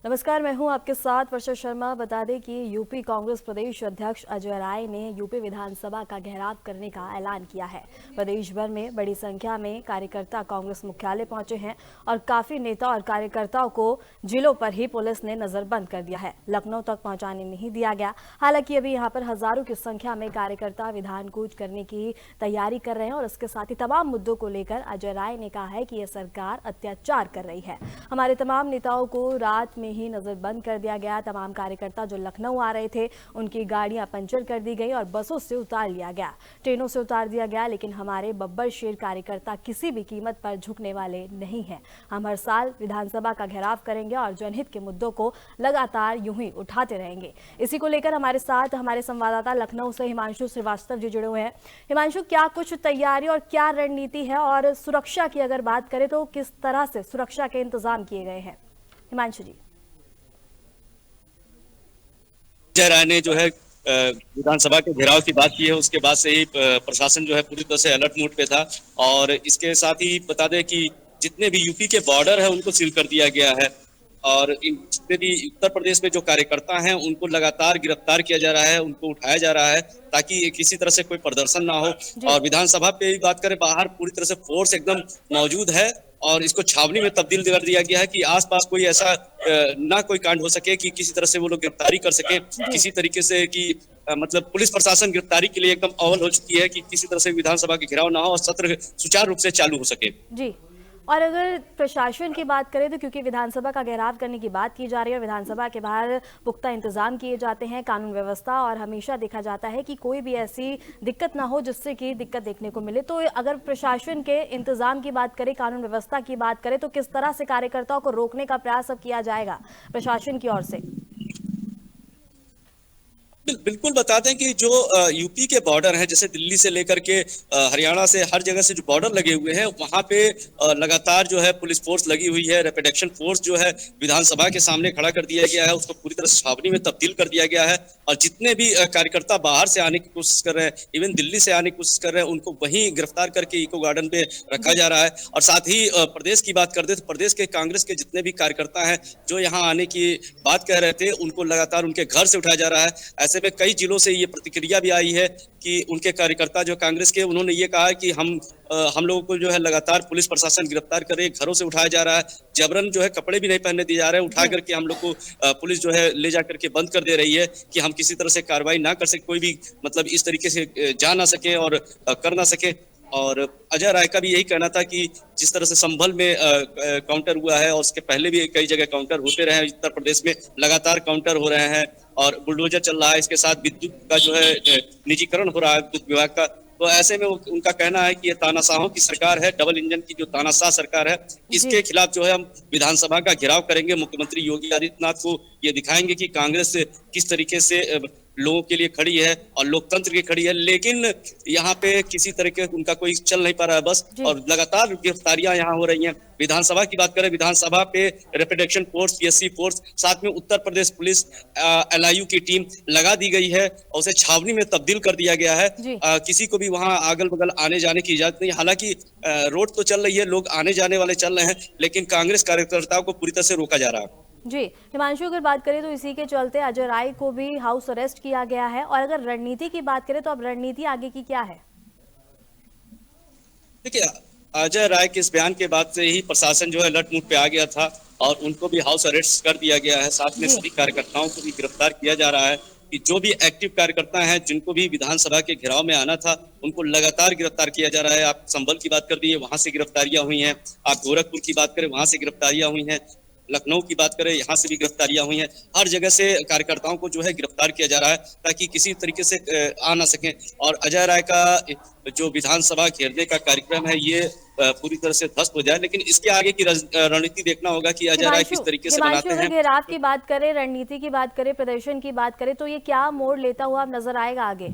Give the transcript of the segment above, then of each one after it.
नमस्कार, मैं हूं आपके साथ वर्षा शर्मा। बता दें कि यूपी कांग्रेस प्रदेश अध्यक्ष अजय राय ने यूपी विधानसभा का घेराव करने का ऐलान किया है। प्रदेश भर में बड़ी संख्या में कार्यकर्ता कांग्रेस मुख्यालय पहुंचे हैं और काफी नेता और कार्यकर्ताओं को जिलों पर ही पुलिस ने नजरबंद कर दिया है। लखनऊ तक पहुंचाने नहीं दिया गया। हालांकि अभी यहां पर हजारों की संख्या में कार्यकर्ता विधान कूच करने की तैयारी कर रहे हैं और इसके साथ ही तमाम मुद्दों को लेकर अजय राय ने कहा है कि यह सरकार अत्याचार कर रही है। हमारे तमाम नेताओं को रात में ही नजरबंद कर दिया गया। तमाम कार्यकर्ता जो लखनऊ आ रहे थे उनकी गाड़ियां पंचर कर दी गई और बसों से उतार लिया गया, ट्रेनों से उतार दिया गया। लेकिन हमारे बब्बर शेर कार्यकर्ता किसी भी कीमत पर झुकने वाले नहीं हैं। हम हर साल विधानसभा का घेराव करेंगे और जनहित के मुद्दों को लगातार यूं ही उठाते रहेंगे। इसी को लेकर हमारे साथ हमारे संवाददाता लखनऊ से हिमांशु श्रीवास्तव जी जुड़े हुए हैं। हिमांशु, क्या कुछ तैयारी और क्या रणनीति है, और सुरक्षा की अगर बात करें तो किस तरह से सुरक्षा के इंतजाम किए गए हैं? हिमांशु जी। अजय राय ने जो है विधानसभा के घेराव की बात की है, उसके बाद से ही प्रशासन जो है पूरी तरह से अलर्ट मोड पे था। और इसके साथ ही बता दें कि जितने भी यूपी के बॉर्डर है उनको सील कर दिया गया है। और इन जितने भी उत्तर प्रदेश में जो कार्यकर्ता हैं उनको लगातार गिरफ्तार किया जा रहा है, उनको उठाया जा रहा है ताकि किसी तरह से कोई प्रदर्शन ना हो। और विधानसभा पे बात करें, बाहर पूरी तरह से फोर्स एकदम मौजूद है और इसको छावनी में तब्दील कर दिया गया है कि आसपास कोई ऐसा ना कोई कांड हो सके कि किसी तरह से वो लोग गिरफ्तारी कर सके किसी तरीके से कि मतलब पुलिस प्रशासन गिरफ्तारी के लिए एकदम अव्वल हो चुकी है कि किसी तरह से विधानसभा के घेराव ना हो और सत्र सुचारू रूप से चालू हो सके। जी। और अगर प्रशासन की बात करें तो क्योंकि विधानसभा का घेराव करने की बात की जा रही है और विधानसभा के बाहर पुख्ता इंतजाम किए जाते हैं, कानून व्यवस्था, और हमेशा देखा जाता है कि कोई भी ऐसी दिक्कत ना हो जिससे कि दिक्कत देखने को मिले। तो अगर प्रशासन के इंतजाम की बात करें, कानून व्यवस्था की बात करें, तो किस तरह से कार्यकर्ताओं को रोकने का प्रयास अब किया जाएगा प्रशासन की ओर से? बिल्कुल बता दें कि जो यूपी के बॉर्डर हैं, जैसे दिल्ली से लेकर के हरियाणा से, हर जगह से जो बॉर्डर लगे हुए हैं वहां पे लगातार जो है पुलिस फोर्स लगी हुई है। रैपिड एक्शन फोर्स जो है विधानसभा के सामने खड़ा कर दिया गया है, उसको पूरी तरह से छावनी में तब्दील कर दिया गया है। और जितने भी कार्यकर्ता बाहर से आने की कोशिश कर रहे हैं, इवन दिल्ली से आने की कोशिश कर रहे हैं, उनको वहीं गिरफ्तार करके इको गार्डन पे रखा जा रहा है। और साथ ही प्रदेश की बात करते तो प्रदेश के कांग्रेस के जितने भी कार्यकर्ता हैं जो यहाँ आने की बात कह रहे थे, उनको लगातार उनके घर से उठाया जा रहा है। ऐसे में कई जिलों से ये प्रतिक्रिया भी आई है कि उनके कार्यकर्ता जो कांग्रेस के, उन्होंने ये कहा कि हम लोगों को जो है लगातार पुलिस प्रशासन गिरफ्तार कर रही है, घरों से उठाया जा रहा है, जबरन जो है कपड़े भी नहीं पहनने दिए जा रहे हैं, उठा करके हम लोग को पुलिस जो है ले जा करके बंद कर दे रही है कि हम किसी तरह से कार्रवाई ना कर सके, कोई भी मतलब इस तरीके से जा ना सके और कर ना सके। और अजय राय का भी यही कहना था कि जिस तरह से संभल में काउंटर हुआ है और उसके पहले भी कई जगह काउंटर होते रहे हैं, उत्तर प्रदेश में लगातार काउंटर हो रहे हैं और बुलडोजर चल रहा है, इसके साथ विद्युत का जो है निजीकरण हो रहा है विद्युत विभाग का। तो ऐसे में उनका कहना है कि ये तानाशाहों की सरकार है, डबल इंजन की जो तानाशाह सरकार है, इसके खिलाफ जो है हम विधानसभा का घेराव करेंगे। मुख्यमंत्री योगी आदित्यनाथ को ये दिखाएंगे कि कांग्रेस किस तरीके से लोगों के लिए खड़ी है और लोकतंत्र की खड़ी है। लेकिन यहाँ पे किसी तरह के उनका कोई चल नहीं पा रहा है बस, और लगातार गिरफ्तारियां यहाँ हो रही हैं। विधानसभा की बात करें, विधानसभा पे rapid action force, PSC force, साथ में उत्तर प्रदेश पुलिस, एलआईयू की टीम लगा दी गई है और उसे छावनी में तब्दील कर दिया गया है। किसी को भी वहां अगल बगल आने जाने की इजाजत नहीं। हालांकि रोड तो चल रही है, लोग आने जाने वाले चल रहे हैं, लेकिन कांग्रेस कार्यकर्ताओं को पूरी तरह से रोका जा रहा है। जी हिमांशु, अगर बात करें तो इसी के चलते अजय राय को भी हाउस अरेस्ट किया गया है। और अगर रणनीति की बात करें तो अब रणनीति आगे की क्या है? देखिए, अजय राय के इस बयान के बाद से ही प्रशासन जो है अलर्ट मोड पे आ गया था और उनको भी हाउस अरेस्ट कर दिया गया है। साथ में सभी कार्यकर्ताओं को भी गिरफ्तार किया जा रहा है कि जो भी एक्टिव कार्यकर्ता हैं, जिनको भी विधानसभा के घेराव में आना था, उनको लगातार गिरफ्तार किया जा रहा है। आप संभल की बात कर दी है, वहां से गिरफ्तारियां हुई हैं। आप गोरखपुर की बात करें, वहां से गिरफ्तारियां हुई हैं। लखनऊ की बात करें, यहाँ से भी गिरफ्तारियां हुई हैं। हर जगह से कार्यकर्ताओं को जो है गिरफ्तार किया जा रहा है ताकि किसी तरीके से आ ना सके। और अजय राय का जो विधानसभा घेरने का कार्यक्रम है, ये पूरी तरह से ध्वस्त हो जाए। लेकिन इसके आगे की रणनीति देखना होगा कि अजय राय किस तरीके से बनाते हैं। घेराव की बात करें, रणनीति की बात करें, प्रदर्शन की बात करें, तो ये क्या मोड़ लेता हुआ नजर आएगा आगे?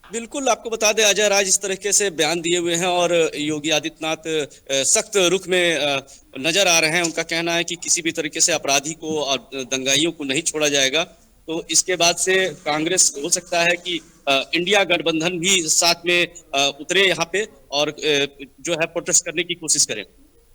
बिल्कुल, आपको बता दें, अजय राय जिस तरीके से बयान दिए हुए हैं और योगी आदित्यनाथ सख्त रुख में नजर आ रहे हैं। उनका कहना है कि किसी भी तरीके से अपराधी को और दंगाइयों को नहीं छोड़ा जाएगा। तो इसके बाद से कांग्रेस हो सकता है कि इंडिया गठबंधन भी साथ में उतरे यहाँ पे और जो है प्रोटेस्ट करने की कोशिश करें।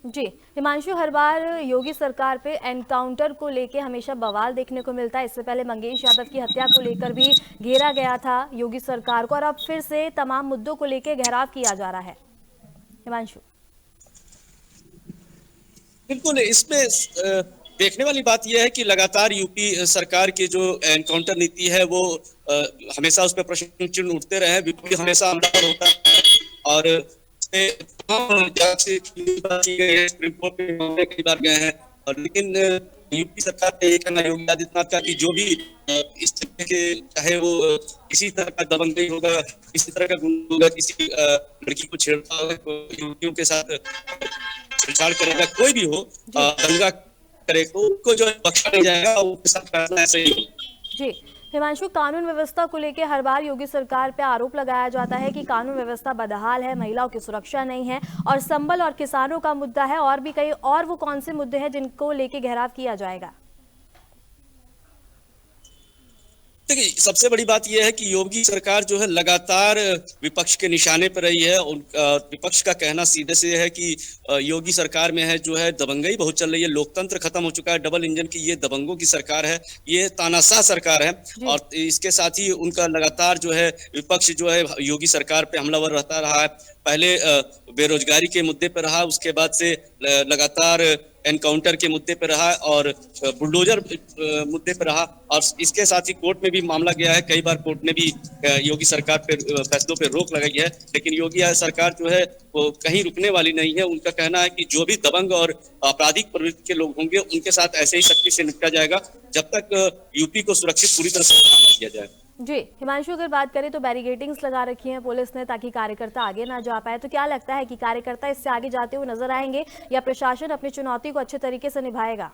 जी, हिमांशु, हर बार योगी सरकार पे एनकाउंटर को लेके हमेशा बवाल देखने को मिलता है। इससे पहले मंगेश यादव की हत्या को लेकर भी घेरा गया था योगी सरकार को, और अब फिर से तमाम मुद्दों को लेके घेराव किया जा रहा है। हिमांशु। बिल्कुल इसमें देखने वाली बात यह है कि लगातार यूपी सरकार की जो एनकाउंटर नीति है वो हमेशा उस पर प्रश्न चिन्ह उठते रहे हैं। विपक्ष हमेशा हमलावर होता है और जांच की बात की गई है, सुप्रीम कोर्ट के मामले कई बार गए हैं। और लेकिन यूपी सरकार का ये कहना योगी आदित्यनाथ का कि जो भी इस तरह के चाहे वो किसी तरह का दबंगई होगा, किसी तरह का गुंडा होगा, किसी लड़की को छेड़ता होगा, युवतियों के साथ छेड़छाड़ करेगा, कोई भी हो, दंगा करेगा, उनको जो बख्शा नहीं जाएगा, उसके साथ फैसला ऐसे ही होगा। जी, हिमांशु, कानून व्यवस्था को लेकर हर बार योगी सरकार पे आरोप लगाया जाता है कि कानून व्यवस्था बदहाल है, महिलाओं की सुरक्षा नहीं है, और संबल और किसानों का मुद्दा है, और भी कई और वो कौन से मुद्दे हैं जिनको लेके घेराव किया जाएगा? देखिए, सबसे बड़ी बात यह है कि योगी सरकार जो है लगातार विपक्ष के निशाने पर रही है। विपक्ष का कहना सीधे से है कि योगी सरकार में है जो है दबंगई बहुत चल रही है, लोकतंत्र खत्म हो चुका है, डबल इंजन की ये दबंगों की सरकार है, ये तानाशाह सरकार है। और इसके साथ ही उनका लगातार जो है विपक्ष जो है योगी सरकार पे हमलावर रहता रहा है। पहले बेरोजगारी के मुद्दे पर रहा, उसके बाद से लगातार एनकाउंटर के मुद्दे पर रहा और बुलडोजर मुद्दे पर रहा। और इसके साथ ही कोर्ट में भी मामला गया है, कई बार कोर्ट ने भी योगी सरकार पे फैसलों पे रोक लगाई है। लेकिन योगी सरकार जो है वो कहीं रुकने वाली नहीं है। उनका कहना है कि जो भी दबंग और आपराधिक प्रवृत्ति के लोग होंगे उनके साथ ऐसे ही सख्ती से निपटा जाएगा जब तक यूपी को सुरक्षित पूरी तरह से न किया जाए। जी, हिमांशु, अगर बात करें तो बैरिकेडिंग्स लगा रखी हैं पुलिस ने ताकि कार्यकर्ता आगे ना जा पाए, तो क्या लगता है कि कार्यकर्ता इससे आगे जाते हुए नजर आएंगे या प्रशासन अपनी चुनौती को अच्छे तरीके से निभाएगा?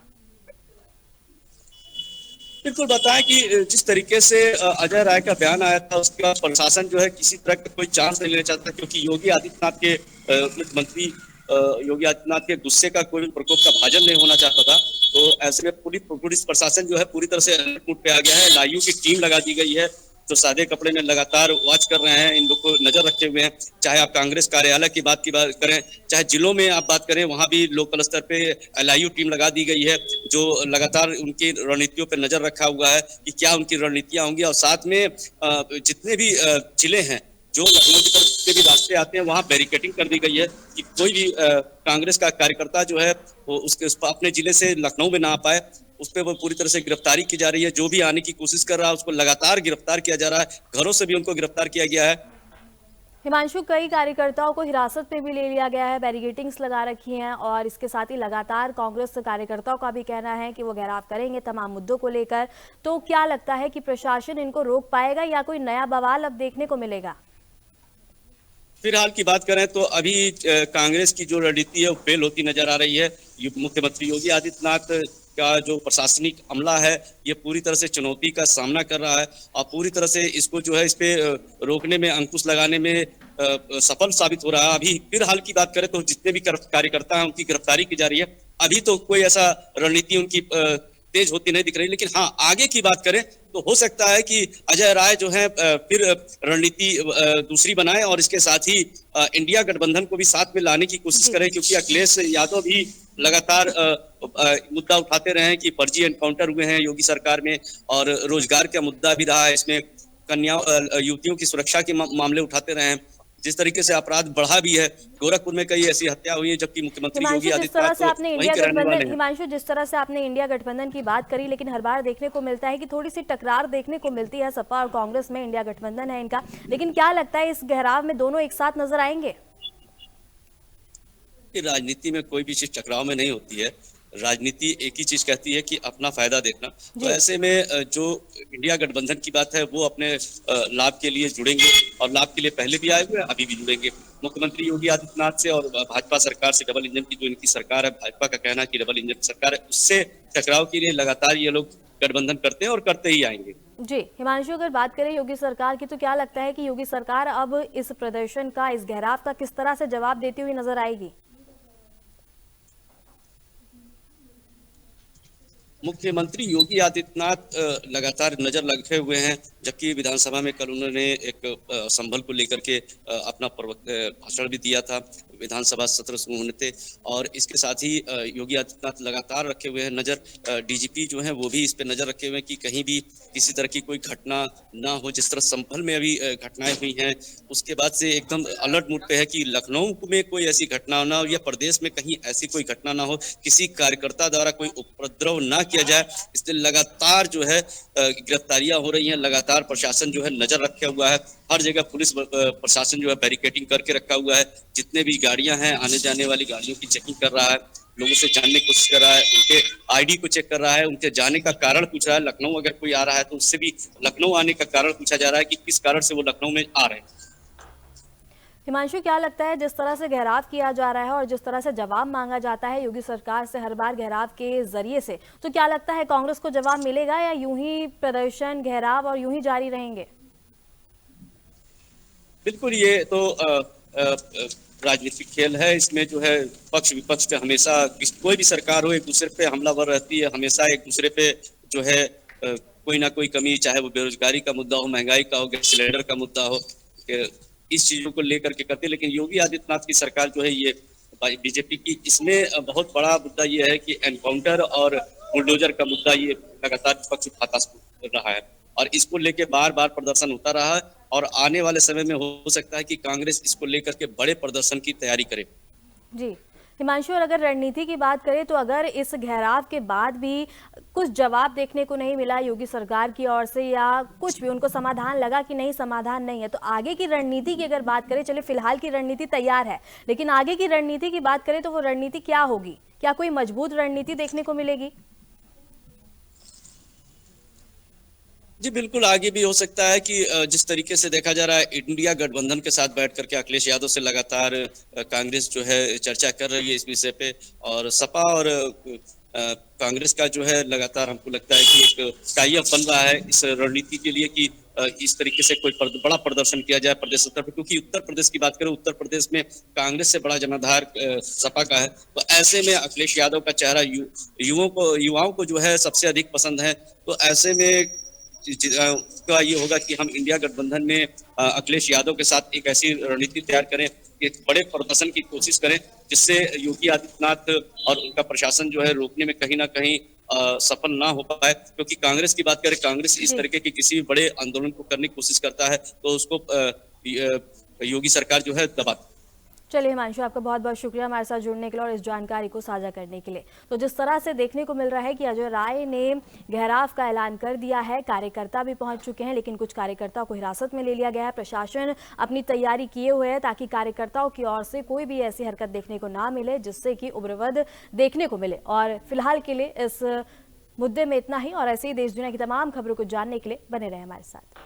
बिल्कुल बताएं कि जिस तरीके से अजय राय का बयान आया था उसके बाद प्रशासन जो है किसी तरह का कोई चांस नहीं लेना चाहता, क्योंकि योगी आदित्यनाथ के मुख्यमंत्री योगी आदित्यनाथ के गुस्से का कोई प्रकोप का भाजन नहीं होना चाहता था। तो ऐसे में पुलिस प्रशासन जो है पूरी तरह से अलर्ट मोड पे आ गया है। लायू की टीम लगा दी गई है तो सादे कपड़े में लगातार वॉच कर रहे हैं, इन लोग को नजर रखे हुए हैं। चाहे आप कांग्रेस कार्यालय की बात करें, चाहे जिलों में आप बात करें, वहां भी लोकल स्तर पे एलआईयू टीम लगा दी गई है जो लगातार उनकी रणनीतियों पर नजर रखा हुआ है कि क्या उनकी रणनीतियां होंगी। और साथ में जितने भी जिले हैं जो लखनऊ की तरफ के भी रास्ते आते हैं वहां बैरिकेडिंग कर दी गई है कि कोई भी कांग्रेस का कार्यकर्ता जो है वो अपने जिले से लखनऊ में ना आ पाए। उस पर वो पूरी तरह से गिरफ्तारी की जा रही है। जो भी आने की कोशिश कर रहा है उसको लगातार गिरफ्तार किया जा रहा है, घरों से भी उनको गिरफ्तार किया गया है। हिमांशु, कई कार्यकर्ताओं को हिरासत में भी ले लिया गया है, बैरिकेडिंग्स लगा रखी हैं, और इसके साथ ही लगातार कांग्रेस कार्यकर्ताओं का भी कहना है कि वो घेराव करेंगे तमाम मुद्दों को लेकर। तो क्या लगता है कि प्रशासन इनको रोक पाएगा या कोई नया बवाल अब देखने को मिलेगा? फिलहाल की बात करें तो अभी कांग्रेस की जो रणनीति है वो फेल होती नजर आ रही है। मुख्यमंत्री योगी आदित्यनाथ का जो प्रशासनिक अमला है ये पूरी तरह से चुनौती का सामना कर रहा है और पूरी तरह से इसको जो है इस पे रोकने में, अंकुश लगाने में सफल साबित हो रहा है। अभी फिलहाल की बात करें तो जितने भी कार्यकर्ता हैं उनकी गिरफ्तारी की जा रही है। अभी तो कोई ऐसा रणनीति उनकी तेज होती नहीं दिख रही। लेकिन हाँ, आगे की बात करें तो हो सकता है कि अजय राय जो है फिर रणनीति दूसरी बनाए और इसके साथ ही इंडिया गठबंधन को भी साथ में लाने की कोशिश करें, क्योंकि अखिलेश यादव भी लगातार मुद्दा उठाते रहे हैं कि फर्जी एनकाउंटर हुए हैं योगी सरकार में और रोजगार का मुद्दा भी रहा है। इसमें कन्या युवतियों की सुरक्षा के मामले उठाते रहे हैं। जिस तरीके से अपराध बढ़ा भी है, गोरखपुर में कई ऐसी हत्या हुई है जबकि मुख्यमंत्री योगी आदित्यनाथ हिमांशु, जिस तरह से आपने इंडिया गठबंधन की बात करी, लेकिन हर बार देखने को मिलता है कि थोड़ी सी टकरार देखने को मिलती है सपा और कांग्रेस में। इंडिया गठबंधन है इनका, लेकिन क्या लगता है इस घेराव में दोनों एक साथ नजर आएंगे? राजनीति में कोई भी चीज टकराव में नहीं होती है। राजनीति एक ही चीज कहती है कि अपना फायदा देखना। तो ऐसे में जो इंडिया गठबंधन की बात है वो अपने लाभ के लिए जुड़ेंगे और लाभ के लिए पहले भी आए हुए हैं, अभी भी जुड़ेंगे। मुख्यमंत्री योगी आदित्यनाथ से और भाजपा सरकार से, डबल इंजन की जो इनकी सरकार है, भाजपा का कहना है कि डबल इंजन सरकार है, उससे टकराव के लिए लगातार ये लोग गठबंधन करते हैं और करते ही आएंगे। जी, हिमांशु, अगर बात करें योगी सरकार की तो क्या लगता है कि योगी सरकार अब इस प्रदर्शन का, इस घेराव का किस तरह से जवाब देती हुई नजर आएगी? मुख्यमंत्री योगी आदित्यनाथ लगातार नजर रखे हुए हैं, जबकि विधानसभा में कल उन्होंने एक संभल को लेकर के अपना भाषण भी दिया था। विधानसभा सत्र शुरू होने थे। और इसके साथ ही योगी आदित्यनाथ लगातार रखे हुए हैं नजर, डीजीपी जो है वो भी इस पे नजर रखे हुए हैं कि कहीं भी किसी तरह की कोई घटना ना हो। जिस तरह संभल में अभी घटनाएं हुई हैं, उसके बाद से एकदम अलर्ट मोड पे है कि लखनऊ में कोई ऐसी घटना ना हो या प्रदेश में कहीं ऐसी कोई घटना ना हो, किसी कार्यकर्ता द्वारा कोई उपद्रव ना किया जाए। इसलिए लगातार जो है गिरफ्तारियां हो रही हैं, लगातार प्रशासन जो है नजर रखे हुआ है। हर जगह पुलिस प्रशासन जो है बैरिकेडिंग करके रखा हुआ है। जितने भी गाड़ियां हैं, आने जाने वाली गाड़ियों की चेकिंग कर रहा है, लोगों से जानने की कोशिश कर रहा है, उनके आईडी को चेक कर रहा है, उनके जाने का कारण पूछ रहा है। लखनऊ अगर कोई आ रहा है तो उससे भी लखनऊ आने का कारण पूछा जा रहा है कि किस कारण से वो लखनऊ में आ रहे हैं। हिमांशु, क्या लगता है जिस तरह से घेराव किया जा रहा है और जिस तरह से जवाब मांगा जाता है योगी सरकार से हर बार घेराव के जरिए से, तो क्या लगता है कांग्रेस को जवाब मिलेगा या यूं ही प्रदर्शन, घेराव और यूं ही जारी रहेंगे? बिल्कुल, ये तो राजनीतिक खेल है। इसमें जो है पक्ष विपक्ष का हमेशा कोई भी सरकार हो एक दूसरे पे हमलावर रहती है, हमेशा एक दूसरे पे जो है कोई ना कोई कमी, चाहे वो बेरोजगारी का मुद्दा हो, महंगाई का हो, गैस सिलेंडर का मुद्दा हो, इस चीजों को लेकर के करते। लेकिन योगी आदित्यनाथ की सरकार जो है ये बीजेपी की, इसमें बहुत बड़ा मुद्दा ये है कि एनकाउंटर और बुलडोजर का मुद्दा ये लगातार विपक्ष उठाता रहा है और इसको लेके बार बार प्रदर्शन होता रहा है। और आने वाले समय में हो सकता है कि कांग्रेस इसको लेकर के बड़े प्रदर्शन की तैयारी करे। जी हिमांशु, और अगर रणनीति की बात करें तो अगर इस घेराव के बाद भी कुछ जवाब देखने को नहीं मिला योगी सरकार की ओर से या कुछ भी उनको समाधान लगा कि नहीं समाधान नहीं है, तो आगे की रणनीति की अगर बात करें, चलिए फिलहाल की रणनीति तैयार है, लेकिन आगे की रणनीति की बात करें तो वो रणनीति क्या होगी? क्या कोई मजबूत रणनीति देखने को मिलेगी? जी बिल्कुल, आगे भी हो सकता है कि जिस तरीके से देखा जा रहा है इंडिया गठबंधन के साथ बैठ करके अखिलेश यादव से लगातार कांग्रेस जो है चर्चा कर रही है इस विषय पे, और सपा और कांग्रेस का जो है लगातार हमको लगता है कि एक टाई अप बन रहा है इस रणनीति के लिए कि इस तरीके से कोई बड़ा प्रदर्शन किया जाए प्रदेश स्तर पर। क्योंकि उत्तर प्रदेश की बात करें, उत्तर प्रदेश में कांग्रेस से बड़ा जनाधार सपा का है, तो ऐसे में अखिलेश यादव का चेहरा युवाओं को जो है सबसे अधिक पसंद है। तो ऐसे में का ये होगा कि हम इंडिया गठबंधन में अखिलेश यादव के साथ एक ऐसी रणनीति तैयार करें, एक बड़े प्रदर्शन की कोशिश करें, जिससे योगी आदित्यनाथ और उनका प्रशासन जो है रोकने में कहीं ना कहीं सफल ना हो पाए। क्योंकि कांग्रेस की बात करें, कांग्रेस इस तरीके के किसी भी बड़े आंदोलन को करने की कोशिश करता है तो उसको योगी सरकार जो है दबा। चलिए हिमांशु, आपका बहुत बहुत शुक्रिया हमारे साथ जुड़ने के लिए और इस जानकारी को साझा करने के लिए। तो जिस तरह से देखने को मिल रहा है कि अजय राय ने घेराव का ऐलान कर दिया है, कार्यकर्ता भी पहुंच चुके हैं, लेकिन कुछ कार्यकर्ताओं को हिरासत में ले लिया गया है। प्रशासन अपनी तैयारी किए हुए है ताकि कार्यकर्ताओं की ओर से कोई भी ऐसी हरकत देखने को ना मिले जिससे कि उग्रवाद देखने को मिले। और फिलहाल के लिए इस मुद्दे में इतना ही, और ऐसे ही देश दुनिया की तमाम खबरों को जानने के लिए बने रहे हमारे साथ।